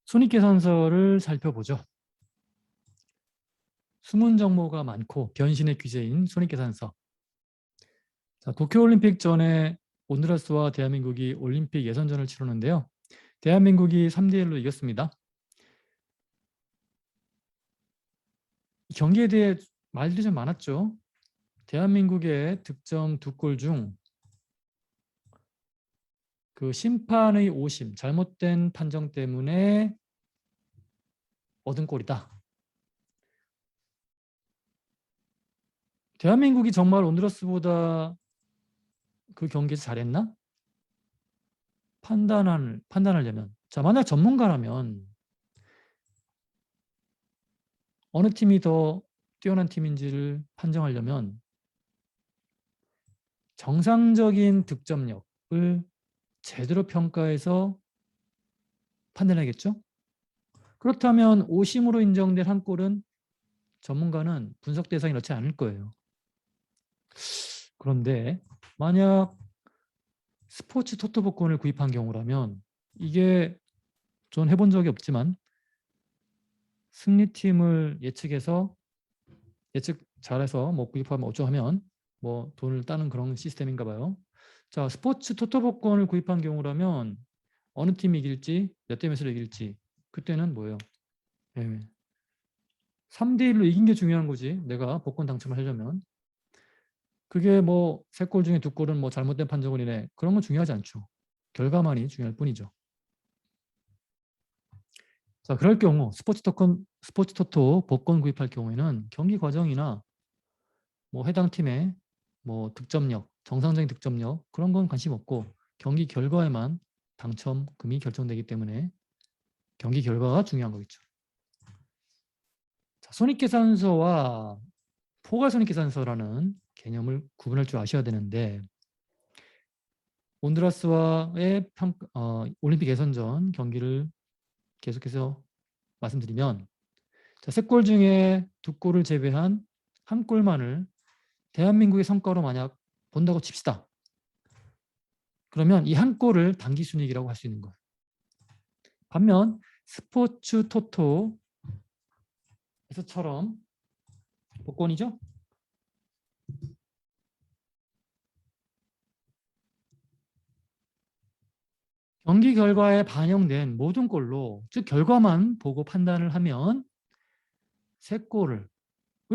손익계산서를 살펴보죠. 숨은 정보가 많고 변신의 귀재인 손익계산서. 자, 도쿄올림픽 전에 온두라스와 대한민국이 올림픽 예선전을 치르는데요. 대한민국이 3대1로 이겼습니다. 이 경기에 대해 말들이 좀 많았죠. 대한민국의 득점 2골 중 그 심판의 오심, 잘못된 판정 때문에 얻은 골이다. 대한민국이 정말 온두라스보다 그 경기에서 잘했나? 판단하려면, 자, 만약 전문가라면 어느 팀이 더 뛰어난 팀인지를 판정하려면 정상적인 득점력을 제대로 평가해서 판단하겠죠? 그렇다면 오심으로 인정된 한 골은 전문가는 분석 대상에 넣지 않을 거예요. 그런데 만약 스포츠 토토 복권을 구입한 경우라면, 이게 전 해본 적이 없지만 승리팀을 예측해서 예측 잘해서 뭐 구입하면 어쩌하면 뭐 돈을 따는 그런 시스템인가 봐요. 자, 스포츠 토토 복권을 구입한 경우라면 어느 팀이 이길지, 몇 대 몇으로 이길지, 그때는 뭐예요? 3대1로 이긴 게 중요한 거지. 내가 복권 당첨을 하려면. 그게 뭐 3골 중에 2골은 뭐 잘못된 판정을 이네, 그런 건 중요하지 않죠. 결과만이 중요할 뿐이죠. 자, 그럴 경우 스포츠 토토 복권 구입할 경우에는 경기 과정이나 뭐 해당 팀의 뭐 득점력, 정상적인 득점력, 그런 건 관심 없고 경기 결과에만 당첨금이 결정되기 때문에 경기 결과가 중요한 거겠죠. 자, 손익계산서와 포괄손익계산서라는 개념을 구분할 줄 아셔야 되는데, 온두라스와의 올림픽 예선전 경기를 계속해서 말씀드리면, 자, 3골 중에 2골을 제외한 한 골만을 대한민국의 성과로 만약 본다고 칩시다. 그러면 이 한 골을 단기순이익이라고 할 수 있는 거예요. 반면 스포츠 토토에서처럼 복권이죠. 경기 결과에 반영된 모든 골로, 즉 결과만 보고 판단을 하면 3골을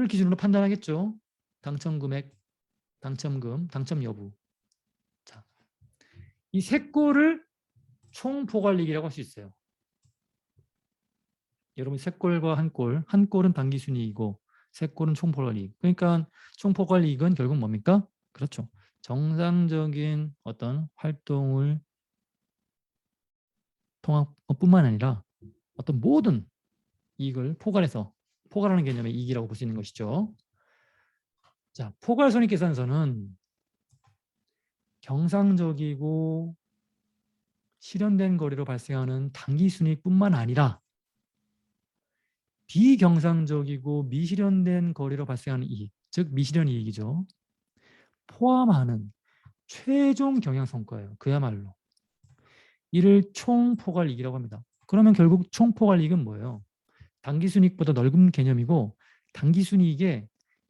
기준으로 판단하겠죠. 당첨 금액, 당첨금, 당첨 여부. 자, 이 3골을 총포괄이익이라고 할 수 있어요. 여러분 3골과 한 골은 단기순이익이고 3골은 총포괄이익. 그러니까 총포괄이익은 결국 뭡니까? 그렇죠. 정상적인 어떤 활동을 통한 것뿐만 아니라 어떤 모든 이익을 포괄하는 개념의 이익이라고 볼 수 있는 것이죠. 자, 포괄손익계산서는 경상적이고 실현된 거래로 발생하는 단기순이익뿐만 아니라 비경상적이고 미실현된 거래로 발생하는 이익, 즉 미실현 이익이죠. 포함하는 최종 경영성과예요. 그야말로. 이를 총포괄이익이라고 합니다. 그러면 결국 총포괄이익은 뭐예요? 단기순이익보다 넓은 개념이고, 단기순이익에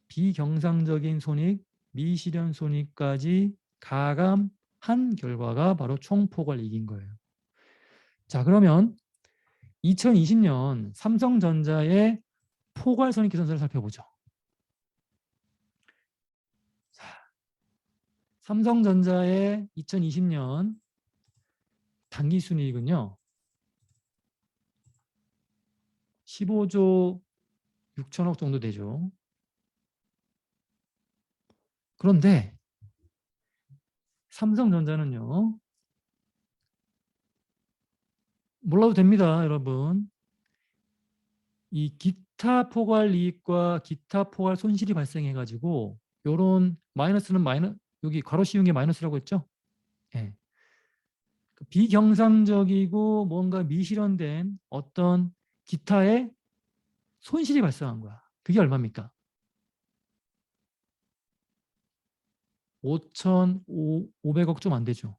비경상적인 손익, 미실현 손익까지 가감한 결과가 바로 총포괄이익인 거예요. 자, 그러면 2020년 삼성전자의 포괄손익계산서를 살펴보죠. 자, 삼성전자의 2020년 단기순이익은요, 15조 6천억 정도 되죠. 그런데 삼성전자는요, 몰라도 됩니다, 여러분. 이 기타 포괄 이익과 기타 포괄 손실이 발생해가지고, 요런 마이너스는 여기 괄호 씌운 게 마이너스라고 했죠? 예. 비경상적이고 뭔가 미실현된 어떤 기타의 손실이 발생한 거야. 그게 얼마입니까? 5,500억 좀 안 되죠.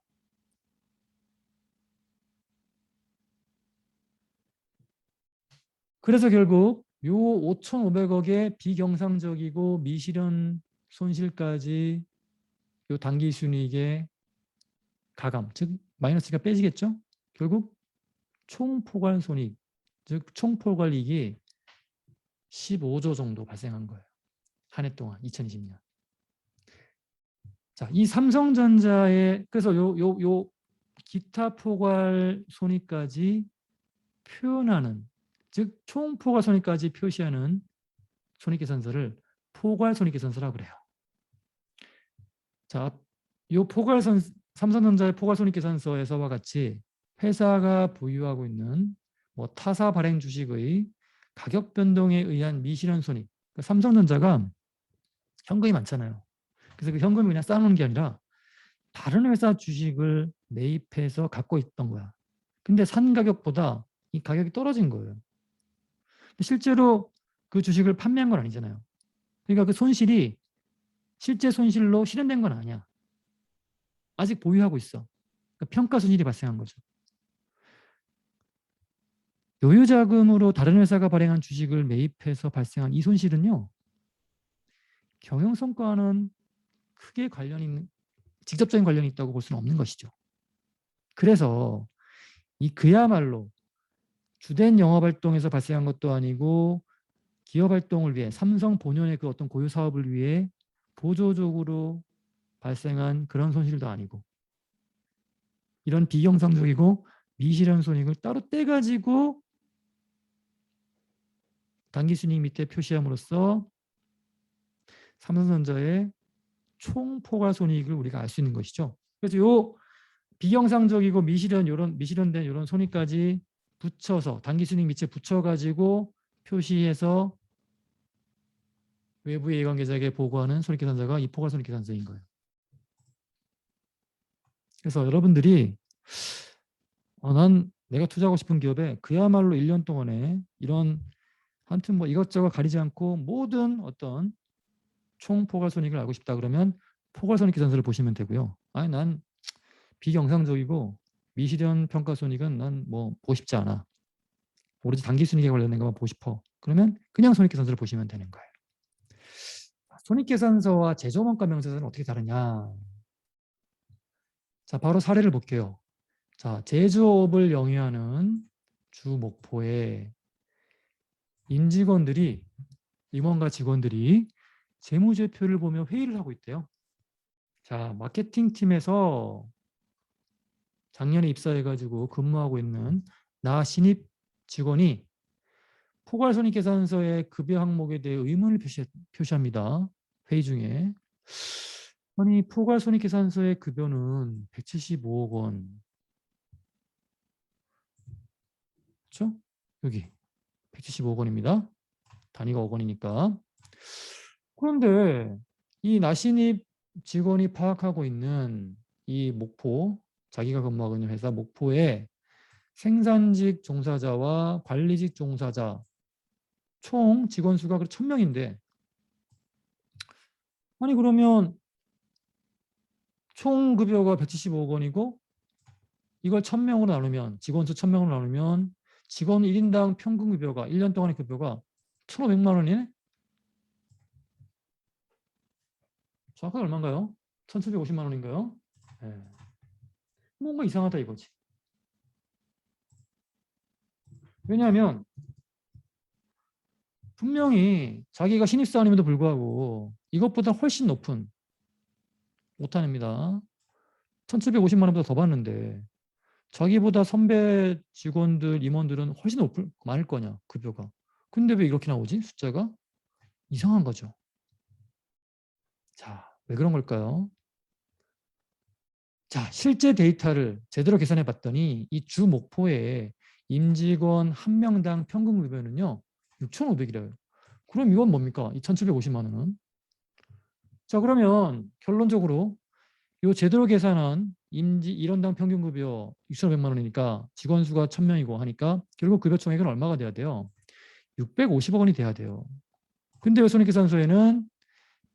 그래서 결국 요 5,500억의 비경상적이고 미실현 손실까지 요 당기순이익의 가감, 즉 마이너스가 빼지겠죠. 결국 총포괄손익, 즉 총포괄이익이 15조 정도 발생한 거예요. 한 해 동안 2020년. 자, 이 삼성전자의 그래서 요 기타 포괄 손익까지 표현하는, 즉 총포괄 손익까지 표시하는 손익계산서를 포괄 손익계산서라고 그래요. 자, 요 삼성전자의 포괄 손익계산서에서와 같이 회사가 보유하고 있는 뭐 타사 발행 주식의 가격 변동에 의한 미실현 손익. 그러니까 삼성전자가 현금이 많잖아요. 그래서 그 현금을 그냥 쌓아놓은 게 아니라 다른 회사 주식을 매입해서 갖고 있던 거야. 근데 산 가격보다 이 가격이 떨어진 거예요. 실제로 그 주식을 판매한 건 아니잖아요. 그러니까 그 손실이 실제 손실로 실현된 건 아니야. 아직 보유하고 있어. 그러니까 평가 손실이 발생한 거죠. 여유자금으로 다른 회사가 발행한 주식을 매입해서 발생한 이 손실은요. 경영성과는 크게 직접적인 관련이 있다고 볼 수는 없는 것이죠. 그래서 그야말로 주된 영업활동에서 발생한 것도 아니고 기업활동을 위해 삼성 본연의 그 어떤 고유 사업을 위해 보조적으로 발생한 그런 손실도 아니고 이런 비경상적이고 미실현 손익을 따로 떼가지고 당기순이익 밑에 표시함으로써 삼성전자의 총포괄손익을 우리가 알 수 있는 것이죠. 그래서 요 비경상적이고 미실현된 이런 손익까지 붙여서 당기순이익 밑에 붙여가지고 표시해서 외부 이해관계자에게 보고하는 손익계산서가 이 포괄손익계산서인 거예요. 그래서 여러분들이 난 내가 투자하고 싶은 기업에 그야말로 1년 동안에 이런 하여튼 뭐 이것저것 가리지 않고 모든 어떤 총 포괄손익을 알고 싶다 그러면 포괄손익계산서를 보시면 되고요. 아니 난 비경상적이고 미실현 평가손익은 난 뭐 보고 싶지 않아. 오로지 당기순이익에 관련된 것만 보고 싶어. 그러면 그냥 손익계산서를 보시면 되는 거예요. 손익계산서와 제조원가 명세서는 어떻게 다르냐. 자, 바로 사례를 볼게요. 자, 제조업을 영위하는 주 목포에 임원과 직원들이 재무제표를 보며 회의를 하고 있대요. 자, 마케팅팀에서 작년에 입사해가지고 근무하고 있는 나 신입 직원이 포괄손익계산서의 급여 항목에 대해 의문을 표시합니다. 회의 중에. 아니, 포괄손익계산서의 급여는 175억 원. 그렇죠? 여기 175억 원입니다. 단위가 5억 원이니까. 그런데 이 나신입 직원이 파악하고 있는 이 목포, 자기가 근무하고 있는 회사 목포에 생산직 종사자와 관리직 종사자 총 직원 수가 1,000명인데 아니 그러면 총 급여가 175억 원이고 이걸 1,000명으로 나누면 직원 수 1,000명으로 나누면 직원 1인당 평균 급여가 1년 동안의 급여가 1,500만 원이네? 정확하게 얼마인가요? 1,750만 원인가요? 네. 뭔가 이상하다 이거지. 왜냐하면 분명히 자기가 신입사원임에도 불구하고 이것보다 훨씬 높은 오탄입니다. 1,750만 원보다 더 받는데 자기보다 선배 직원들, 임원들은 훨씬 많을 거냐, 급여가. 근데 왜 이렇게 나오지? 숫자가? 이상한 거죠. 자, 왜 그런 걸까요? 자, 실제 데이터를 제대로 계산해 봤더니 이 주 목포의 임직원 한 명당 평균 급여는요, 6,500이래요. 그럼 이건 뭡니까? 이 1,750만 원은? 자, 그러면 결론적으로 이 제대로 계산한 일원당 평균 급여 6,500만 원이니까 직원 수가 1,000명이고 하니까 결국 급여 총액은 얼마가 돼야 돼요? 650억 원이 돼야 돼요. 근데 왜 손익계산서에는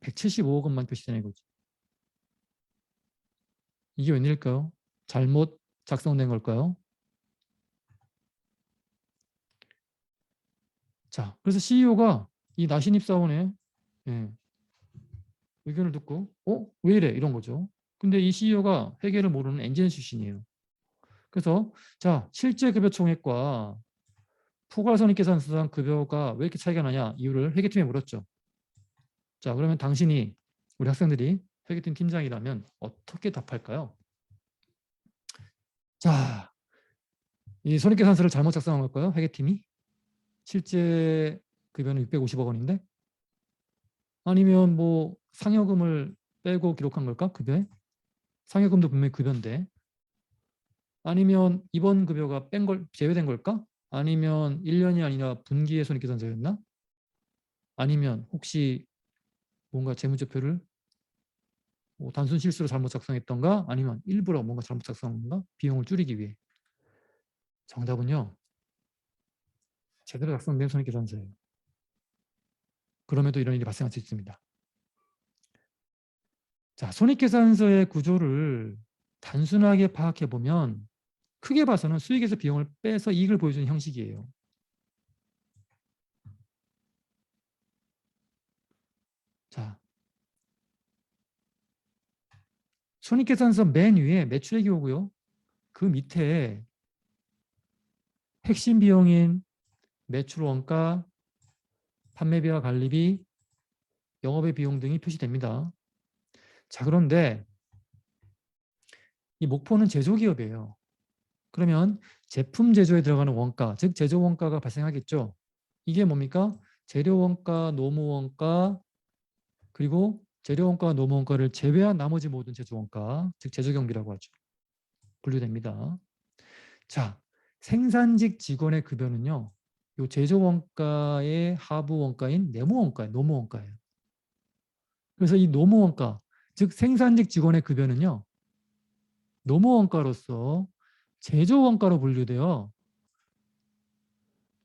175억 원만 표시되는 거지? 이게 웬일일까요? 잘못 작성된 걸까요? 자, 그래서 CEO가 이 나신입 사원의 의견을 듣고 왜 이래? 이런 거죠. 근데 이 CEO가 회계를 모르는 엔지니어 출신이에요. 그래서 자, 실제 급여 총액과 포괄손익계산서상 급여가 왜 이렇게 차이가 나냐? 이유를 회계팀에 물었죠. 자, 그러면 당신이 우리 학생들이 회계팀 팀장이라면 어떻게 답할까요? 자, 이 손익계산서를 잘못 작성한 걸까요? 회계팀이? 실제 급여는 650억 원인데? 아니면 뭐 상여금을 빼고 기록한 걸까? 급여에? 상여금도 분명히 급여인데. 아니면 이번 급여가 제외된 걸까? 아니면 1년이 아니라 분기의 손익계산서였나? 아니면 혹시 뭔가 재무제표를 뭐 단순 실수로 잘못 작성했던가? 아니면 일부러 뭔가 잘못 작성한 건가? 비용을 줄이기 위해. 정답은요. 제대로 작성된 손익계산서예요. 그럼에도 이런 일이 발생할 수 있습니다. 자, 손익계산서의 구조를 단순하게 파악해보면 크게 봐서는 수익에서 비용을 빼서 이익을 보여주는 형식이에요. 자, 손익계산서 맨 위에 매출액이 오고요. 그 밑에 핵심 비용인 매출 원가, 판매비와 관리비, 영업의 비용 등이 표시됩니다. 자, 그런데 이 목포는 제조기업이에요. 그러면 제품 제조에 들어가는 원가, 즉 제조 원가가 발생하겠죠. 이게 뭡니까? 재료 원가, 노무 원가, 그리고 재료 원가와 노무 원가를 제외한 나머지 모든 제조 원가, 즉 제조 경비라고 하죠. 분류됩니다. 자, 생산직 직원의 급여는요. 요 제조 원가의 하부 원가인 내무 원가예요. 노무 원가예요. 그래서 이 노무 원가, 즉 생산직 직원의 급여는요. 노무 원가로서 제조 원가로 분류되어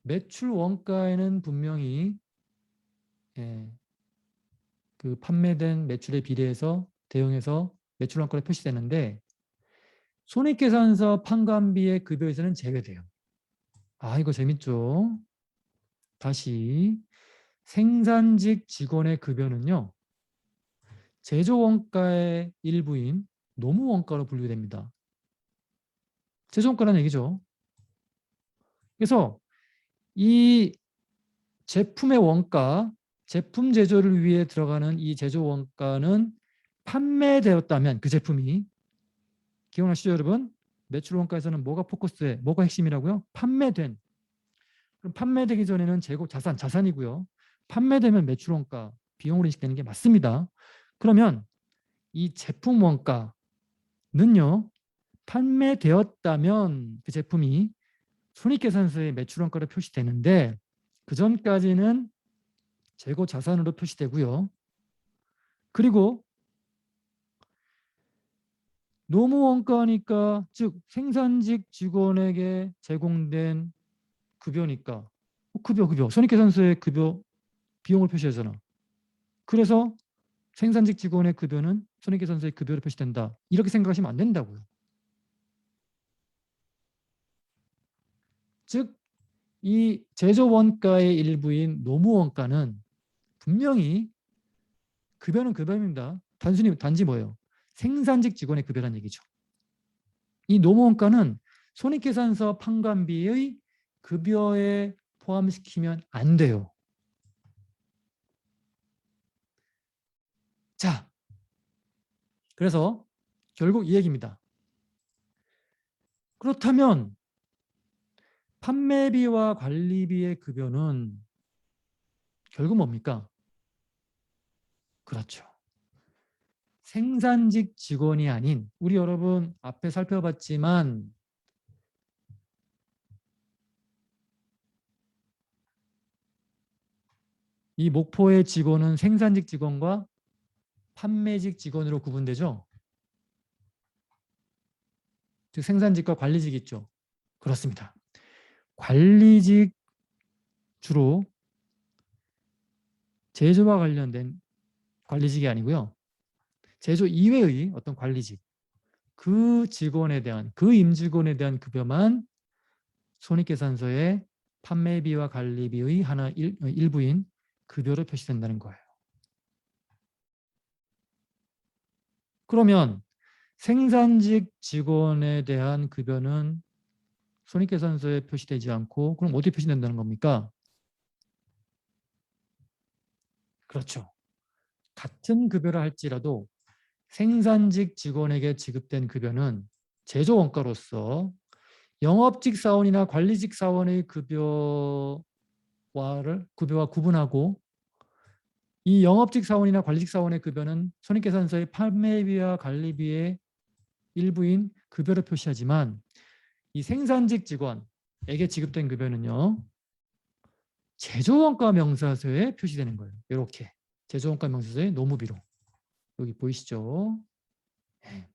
매출 원가에는 분명히 그 판매된 매출에 비례해서 대응해서 매출 원가로 표시되는데 손익계산서 판관비의 급여에서는 제외돼요. 아, 이거 재밌죠? 다시 생산직 직원의 급여는요. 제조원가의 일부인 노무원가로 분류됩니다. 제조원가라는 얘기죠. 그래서 이 제품의 원가, 제품 제조를 위해 들어가는 이 제조원가는 판매되었다면 그 제품이 기억나시죠 여러분? 매출 원가에서는 뭐가 포커스에 뭐가 핵심이라고요? 판매된. 그럼 판매되기 전에는 재고 자산이고요. 판매되면 매출 원가, 비용으로 인식되는 게 맞습니다. 그러면 이 제품 원가는요. 판매되었다면 그 제품이 손익계산서에 매출 원가로 표시되는데 그 전까지는 재고 자산으로 표시되고요. 그리고 노무 원가니까 즉 생산직 직원에게 제공된 급여니까 급여 손익계산서에 급여 비용을 표시하잖아. 그래서 생산직 직원의 급여는 손익계산서에 급여로 표시된다. 이렇게 생각하시면 안 된다고요. 즉 이 제조 원가의 일부인 노무 원가는 분명히 급여는 급여입니다. 단지 뭐예요? 생산직 직원의 급여란 얘기죠. 이 노무 원가는 손익계산서 판관비의 급여에 포함시키면 안 돼요. 자, 그래서 결국 이 얘기입니다. 그렇다면 판매비와 관리비의 급여는 결국 뭡니까? 그렇죠. 생산직 직원이 아닌 우리 여러분 앞에 살펴봤지만 이 목포의 직원은 생산직 직원과 판매직 직원으로 구분되죠. 즉 생산직과 관리직 있죠. 그렇습니다. 관리직 주로 제조와 관련된 관리직이 아니고요. 제조 이외의 어떤 관리직, 그 직원에 대한 그 임직원에 대한 급여만 손익계산서에 판매비와 관리비의 일부인 급여로 표시된다는 거예요. 그러면 생산직 직원에 대한 급여는 손익계산서에 표시되지 않고 그럼 어디에 표시된다는 겁니까? 그렇죠. 같은 급여를 할지라도 생산직 직원에게 지급된 급여는 제조원가로서 영업직 사원이나 관리직 사원의 급여와 구분하고 이 영업직 사원이나 관리직 사원의 급여는 손익계산서의 판매비와 관리비의 일부인 급여를 표시하지만 이 생산직 직원에게 지급된 급여는요. 제조원가 명사서에 표시되는 거예요. 이렇게 제조원가 명사서의 노무비로 여기 보이시죠? 네.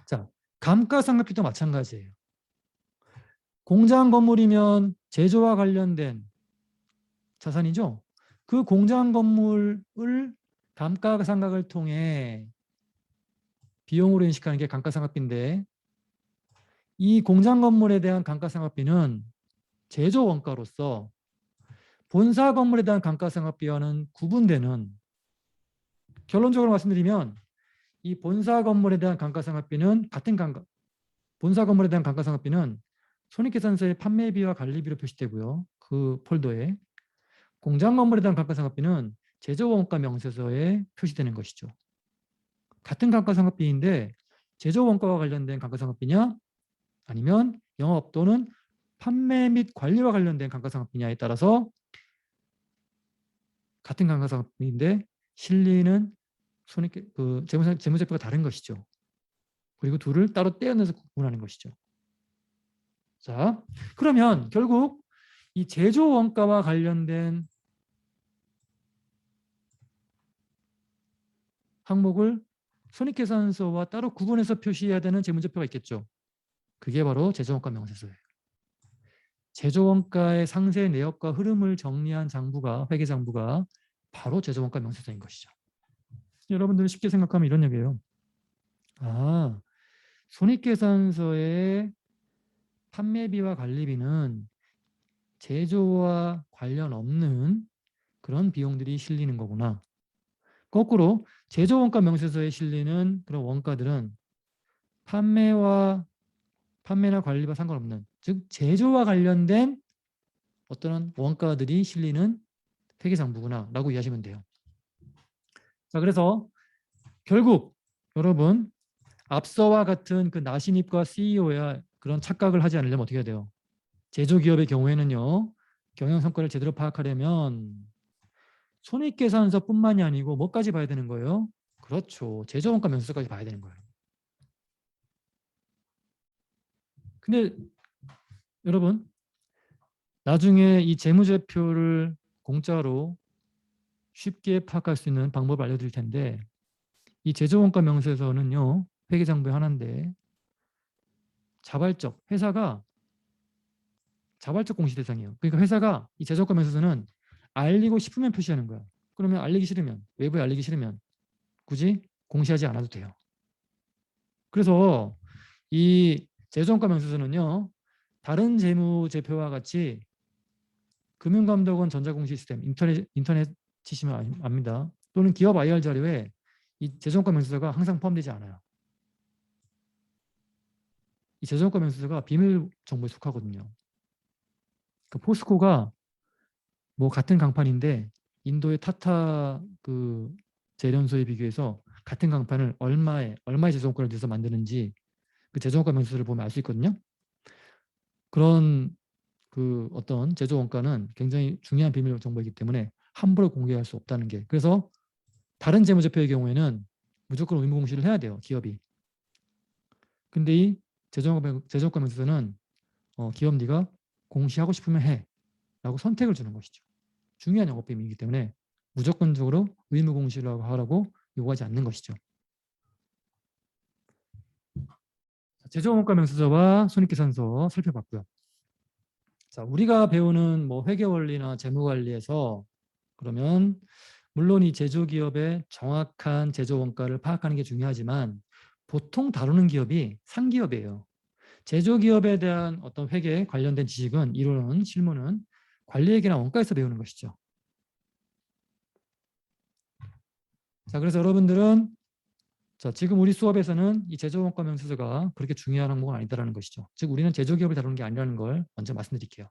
자, 감가상각비도 마찬가지예요. 공장 건물이면 제조와 관련된 자산이죠. 그 공장 건물을 감가상각을 통해 비용으로 인식하는 게 감가상각비인데 이 공장 건물에 대한 감가상각비는 제조 원가로서 본사 건물에 대한 감가상각비와는 구분되는 결론적으로 말씀드리면 이 본사 건물에 대한 감가상각비는 본사 건물에 대한 감가상각비는 손익계산서의 판매비와 관리비로 표시되고요. 그 폴더에 공장 건물에 대한 감가상각비는 제조원가 명세서에 표시되는 것이죠. 같은 감가상각비인데 제조원가와 관련된 감가상각비냐 아니면 영업 또는 판매 및 관리와 관련된 감가상각비냐에 따라서 같은 감가상각비인데 실리는 재무제표가 다른 것이죠. 그리고 둘을 따로 떼어내서 구분하는 것이죠. 자, 그러면 결국 이 제조원가와 관련된 항목을 손익계산서와 따로 구분해서 표시해야 되는 재무제표가 있겠죠. 그게 바로 제조원가 명세서예요. 제조원가의 상세 내역과 흐름을 정리한 장부가 회계장부가 바로 제조원가 명세서인 것이죠. 여러분들 쉽게 생각하면 이런 얘기예요. 아, 손익계산서의 판매비와 관리비는 제조와 관련 없는 그런 비용들이 실리는 거구나. 거꾸로 제조원가 명세서에 실리는 그런 원가들은 판매나 관리와 상관없는, 즉 제조와 관련된 어떤 원가들이 실리는 회계장부구나 라고 이해하시면 돼요. 자, 그래서 결국 여러분 앞서와 같은 그 나신입과 CEO야 그런 착각을 하지 않으려면 어떻게 해야 돼요? 제조기업의 경우에는요. 경영성과를 제대로 파악하려면 손익계산서뿐만이 아니고 뭐까지 봐야 되는 거예요? 그렇죠. 제조원가 명세서까지 봐야 되는 거예요. 근데 여러분 나중에 이 재무제표를 공짜로 쉽게 파악할 수 있는 방법을 알려드릴 텐데 이 제조원가 명세서는요. 회계장부의 하나인데 회사가 자발적 공시 대상이에요. 그러니까 회사가 이 제조원가 명세서는 알리고 싶으면 표시하는 거야. 그러면 알리기 싫으면 외부에 알리기 싫으면 굳이 공시하지 않아도 돼요. 그래서 이 제조원가 명세서는요. 다른 재무제표와 같이 금융감독원 전자공시 시스템 인터넷 치시면 압니다. 또는 기업 IR 자료에 이 제조원가 명세서가 항상 포함되지 않아요. 이 제조원가 명세서가 비밀 정보에 속하거든요. 그 포스코가 뭐 같은 강판인데 인도의 타타 그 재련소에 비교해서 같은 강판을 얼마의 제조원가를 내서 만드는지 그 제조원가 명세서를 보면 알 수 있거든요. 그런 그 어떤 제조원가는 굉장히 중요한 비밀 정보이기 때문에 함부로 공개할 수 없다는 게, 그래서 다른 재무제표의 경우에는 무조건 의무 공시를 해야 돼요, 기업이. 근데 이 제조원가 명세서는 기업 네가 공시하고 싶으면 해 라고 선택을 주는 것이죠. 중요한 영업 비밀이기 때문에 무조건적으로 의무 공시를 하라고 요구하지 않는 것이죠. 제조원가 명세서와 손익계산서 살펴봤고요. 자, 우리가 배우는 뭐 회계원리나 재무관리에서 그러면 물론 이 제조기업의 정확한 제조원가를 파악하는 게 중요하지만 보통 다루는 기업이 상기업이에요. 제조기업에 대한 어떤 회계 관련된 지식은 이론은 실무는 관리회계나 원가에서 배우는 것이죠. 자, 그래서 여러분들은 자, 지금 우리 수업에서는 이 제조원가 명세서가 그렇게 중요한 항목은 아니다라는 것이죠. 즉 우리는 제조기업을 다루는 게 아니라는 걸 먼저 말씀드릴게요.